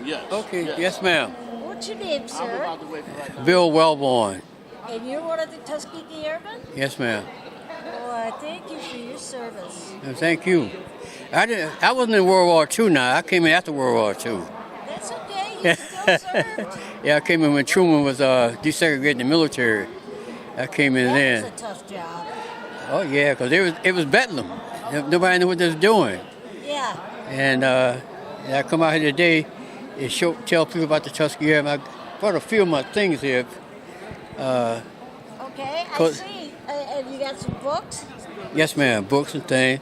Yes. Okay, yes, ma'am. What's your name, sir? Bill Wellborn. And you're one of the Tuskegee Airmen? Yes, ma'am. Well, thank you for your service. Thank you. I wasn't in World War II now. I came in after World War II. That's okay. You still served. Yeah, I came in when Truman was desegregating the military. I came in then. That was a tough job. Oh yeah, because it was bedlam. Nobody knew what they was doing. Yeah. And I come out here today and tell people about the Tuskegee Airmen. I brought a few of my things here. Okay, I see. And you got some books? Yes, ma'am, books and things.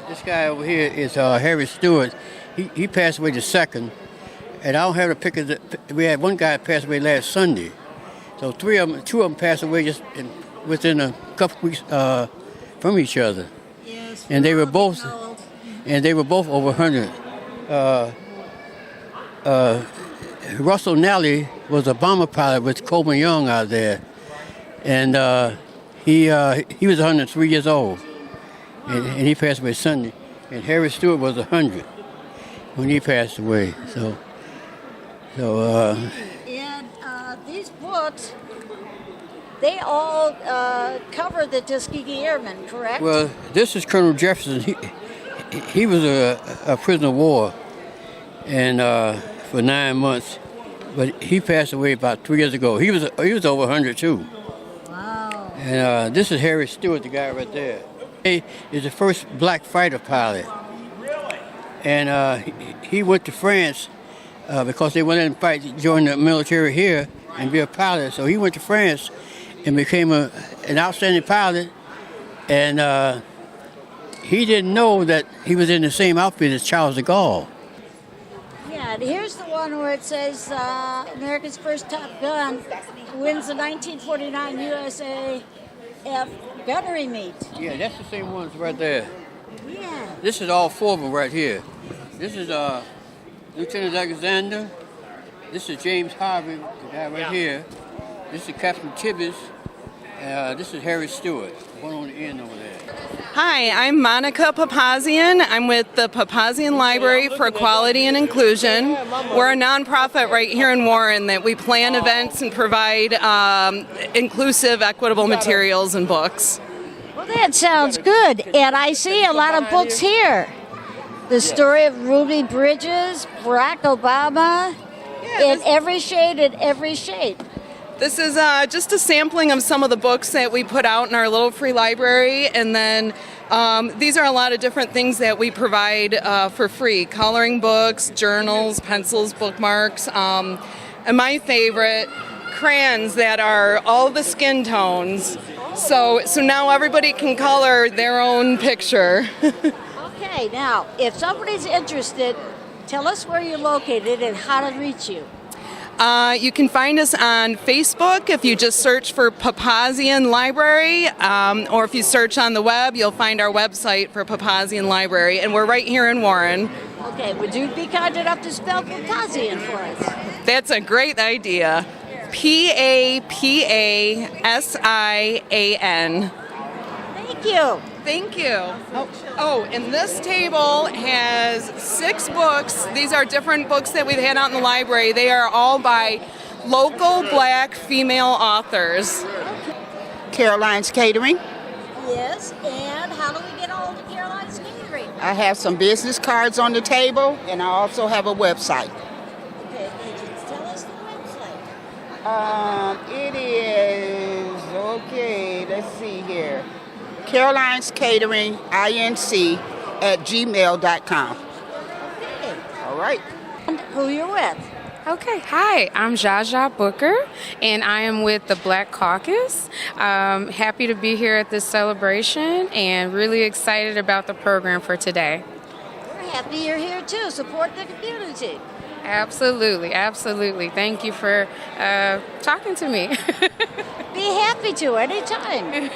This guy over here is Harry Stewart. He passed away the 2nd. And I don't have the pictures. We had one guy pass away last Sunday. So two of them passed away just within a couple weeks from each other. Yes. And they were both over 100. Russell Nally was a bomber pilot with Coleman Young out there, and he was 103 years old, and he passed away Sunday. And Harry Stewart was 100 when he passed away. So. And these books, they all cover the Tuskegee Airmen, correct? Well, this is Colonel Jefferson. He was a prisoner of war, and for 9 months, but he passed away about 3 years ago. He was over 100 too. Wow. And this is Harry Stewart, the guy right there. He is the first black fighter pilot. Really? And he went to France. Because they went in and fight, join the military here and be a pilot. So he went to France and became an outstanding pilot. And he didn't know that he was in the same outfit as Charles de Gaulle. Yeah, and here's the one where it says America's first Top Gun wins the 1949 USAF gunnery meet. Yeah, that's the same ones right there. Yeah. This is all 4 of them right here. This is Lieutenant Alexander. This is James Harvey, the guy right here. This is Captain Tibbets. This is Harry Stewart, one on the end over there. Hi, I'm Monica Papazian. I'm with the Papazian Library for Equality and Inclusion. We're a nonprofit right here in Warren that we plan events and provide inclusive, equitable materials and books. Well, that sounds good. And I see a lot of books here. The story of Ruby Bridges, Barack Obama, in every shade and every shape. This is just a sampling of some of the books that we put out in our little free library, and then these are a lot of different things that we provide for free. Coloring books, journals, pencils, bookmarks, and my favorite, crayons that are all the skin tones. So now everybody can color their own picture. Okay, now, if somebody's interested, tell us where you're located and how to reach you. You can find us on Facebook if you just search for Papazian Library, or if you search on the web, you'll find our website for Papazian Library, and we're right here in Warren. Okay, would you be kind enough to spell Papazian for us? That's a great idea. P-A-P-A-S-I-A-N. Thank you. Thank you. Oh, and this table has 6 books. These are different books that we've had out in the library. They are all by local Black female authors. Caroline's Catering. Yes, and how do we get a hold of Caroline's Catering? I have some business cards on the table, and I also have a website. Okay, tell us the website. It is, okay, let's see here. Caroline's Catering, INC, @gmail.com. Okay. All right. And who you're with? Okay, hi, I'm Jaja Booker, and I am with the Black Caucus. Happy to be here at this celebration and really excited about the program for today. We're happy you're here too. Support the community. Absolutely, absolutely. Thank you for talking to me. Be happy to anytime.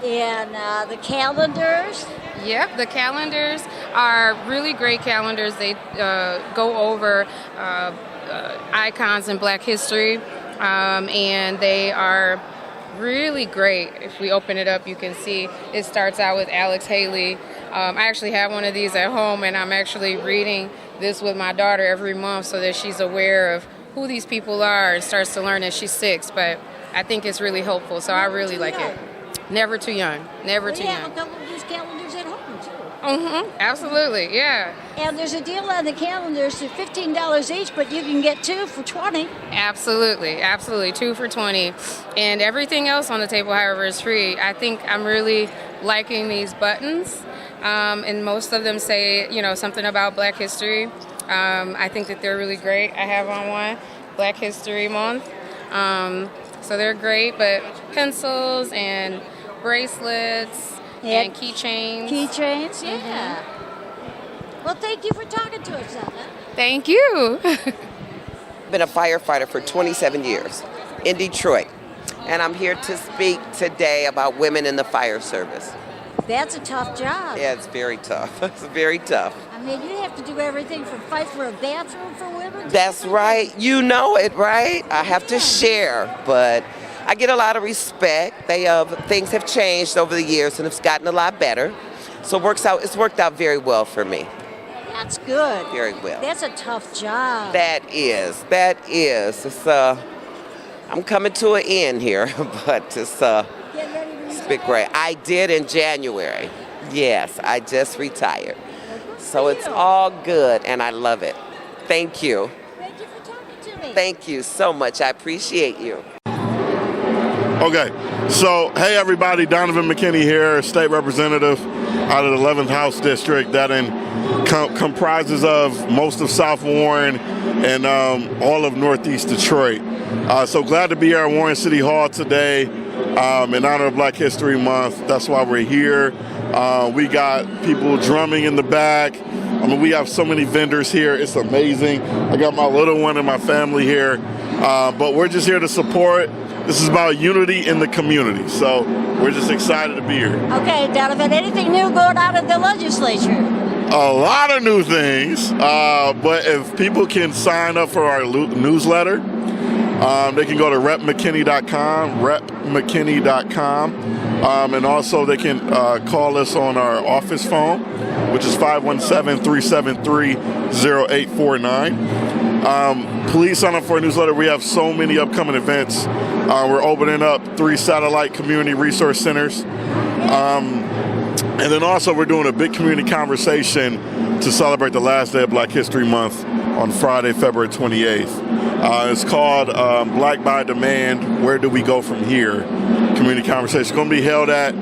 And the calendars? Yep, the calendars are really great calendars. They go over icons in Black history, and they are really great. If we open it up, you can see it starts out with Alex Haley. I actually have one of these at home, and I'm actually reading this with my daughter every month so that she's aware of who these people are and starts to learn as she's 6. But I think it's really helpful, so I really like it. Never too young. Never too young. We have a couple of these calendars at home too. Absolutely, yeah. And there's a deal on the calendars to $15 each, but you can get 2 for $20. Absolutely, absolutely. 2 for $20. And everything else on the table, however, is free. I think I'm really liking these buttons. And most of them say, something about Black history. I think that they're really great. I have on one, Black History Month. So they're great, but pencils and bracelets and keychains. Keychains, yeah. Well, thank you for talking to us, Anna. Thank you. Been a firefighter for 27 years in Detroit, and I'm here to speak today about women in the fire service. That's a tough job. Yeah, it's very tough. It's very tough. I mean, you have to do everything from fight for a bathroom for women. That's right. You know it, right? I have to share, but I get a lot of respect. Things have changed over the years and it's gotten a lot better. So it's worked out very well for me. That's good. Very well. That's a tough job. That is. It's I'm coming to an end here, but it's been great. I did in January. Yes, I just retired. So it's all good and I love it. Thank you. Thank you for talking to me. Thank you so much. I appreciate you. Okay, so hey everybody, Donovan McKinney here, state representative out of the 11th House District that comprises of most of South Warren and all of Northeast Detroit. So glad to be here at Warren City Hall today in honor of Black History Month. That's why we're here. We got people drumming in the back. I mean, we have so many vendors here. It's amazing. I got my little one and my family here. But we're just here to support. This is about unity in the community. So we're just excited to be here. Okay, Donovan, anything new going on in the legislature? A lot of new things. But if people can sign up for our newsletter, They can go to repmckinney.com, and also they can call us on our office phone, which is 517-373-0849. Please sign up for a newsletter. We have so many upcoming events. We're opening up 3 satellite community resource centers. And then also we're doing a big community conversation to celebrate the last day of Black History Month on Friday, February 28th. It's called Black by Demand, Where Do We Go From Here? Community conversation. It's going to be held at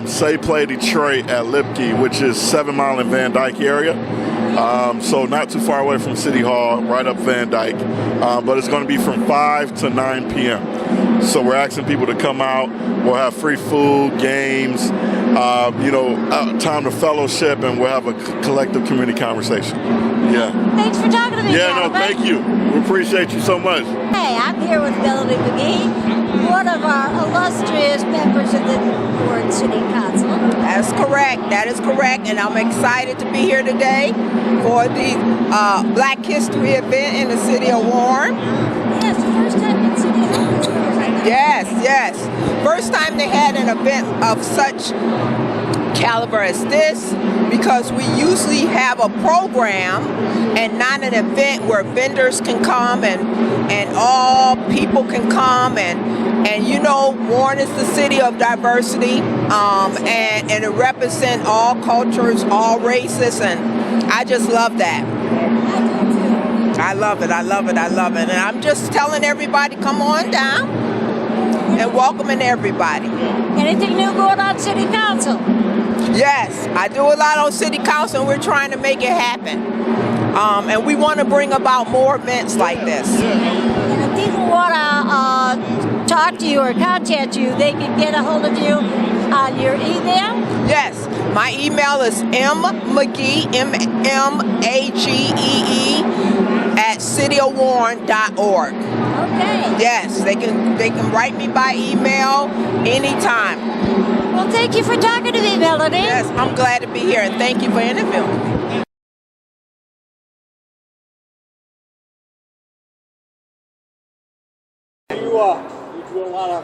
Say Play Detroit at Lipke, which is 7 Mile in Van Dyke area. So not too far away from City Hall, right up Van Dyke. But it's going to be from 5 to 9 p.m. So we're asking people to come out. We'll have free food, games, time to fellowship, and we'll have a collective community conversation. Yeah. Thanks for talking to me. Yeah, no, thank you. We appreciate you so much. Hey, I'm here with Melody McGee, one of our illustrious members of the Warren City Council. That's correct. That is correct. And I'm excited to be here today for the Black History event in the city of Warren. Yes, the first time in City Hall. Yes. First time they had an event of such caliber as this, because we usually have a program and not an event where vendors can come and all people can come and Warren is the city of diversity, and it represents all cultures, all races, and I just love that. I love it. And I'm just telling everybody, come on down and welcoming everybody. Anything new going on City Council? Yes, I do a lot on City Council, and we're trying to make it happen. And we want to bring about more events like this. And if people want to talk to you or contact you, they can get a hold of you on your email? Yes, my email is mmagee, mmagee, at cityofwarren.org. Okay. Yes, they can write me by email anytime. Well, thank you for talking to me, Melody. Yes, I'm glad to be here, and thank you for interviewing me. You do a lot of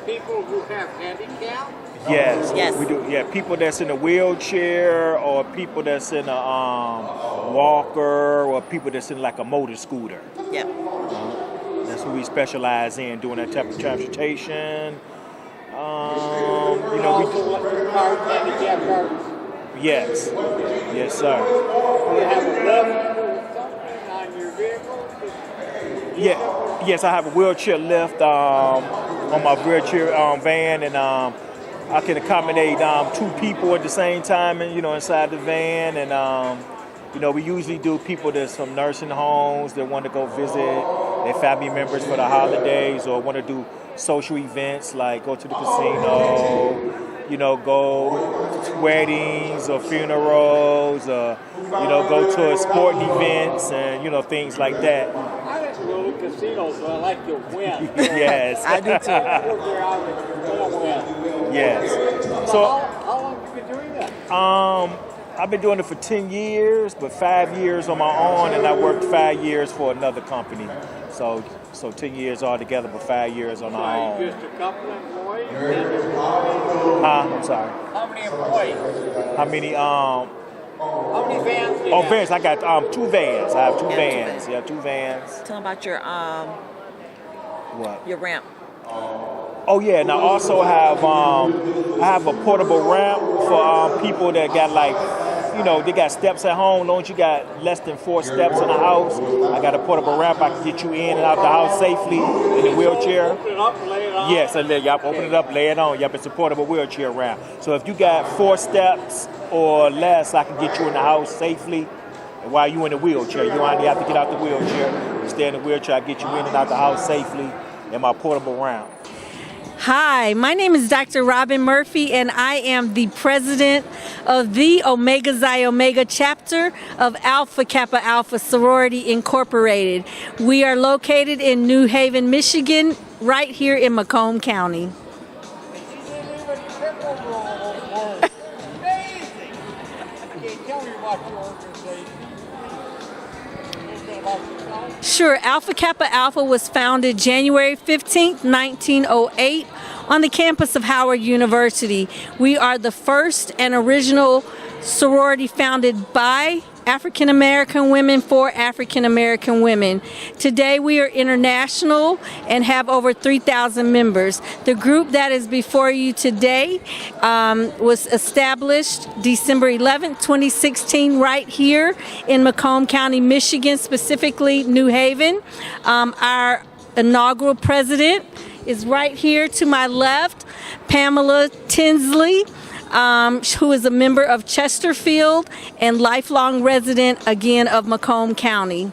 people who have handicap? Yes, we do. Yeah, people that's in a wheelchair, or people that's in a walker, or people that's in like a motor scooter. Yeah. That's what we specialize in, doing that type of transportation. Yes, sir. Do you have a lift or something on your vehicle? Yeah, yes, I have a wheelchair lift on my wheelchair van, and I can accommodate 2 people at the same time, and inside the van, and we usually do people that's from nursing homes that want to go visit their family members for the holidays, or want to do social events like go to the casino, go to weddings or funerals, or go to sporting events and things like that. I didn't go to casinos, but I like to win. Yes, I do too. Yes. So how long have you been doing that? I've been doing it for 10 years, but 5 years on my own, and I worked 5 years for another company. So 10 years altogether, but 5 years on our own. Just a couple employees? I'm sorry. How many employees? How many? How many vans do you have? Vans. I got 2 vans. I have 2 vans. Yeah, 2 vans. Tell them about your What? your ramp. Oh yeah, and I also have I have a portable ramp for people that got they got steps at home. Don't you got less than 4 steps in the house? I got a portable ramp. I can get you in and out the house safely in a wheelchair. Open it up and lay it on? Yes, open it up, lay it on. Yep, it's a portable wheelchair ramp. So if you got 4 steps or less, I can get you in the house safely while you in the wheelchair. You don't have to get out the wheelchair. You stay in the wheelchair. I get you in and out the house safely in my portable ramp. Hi, my name is Dr. Robin Murphy, and I am the president of the Omega Xi Omega chapter of Alpha Kappa Alpha Sorority Incorporated. We are located in New Haven, Michigan, right here in Macomb County. Sure. Alpha Kappa Alpha was founded January 15th, 1908 on the campus of Howard University. We are the first and original sorority founded by African American women for African American women. Today we are international and have over 3,000 members. The group that is before you today was established December 11th, 2016, right here in Macomb County, Michigan, specifically New Haven. Our inaugural president is right here to my left, Pamela Tinsley, who is a member of Chesterfield and lifelong resident, again, of Macomb County.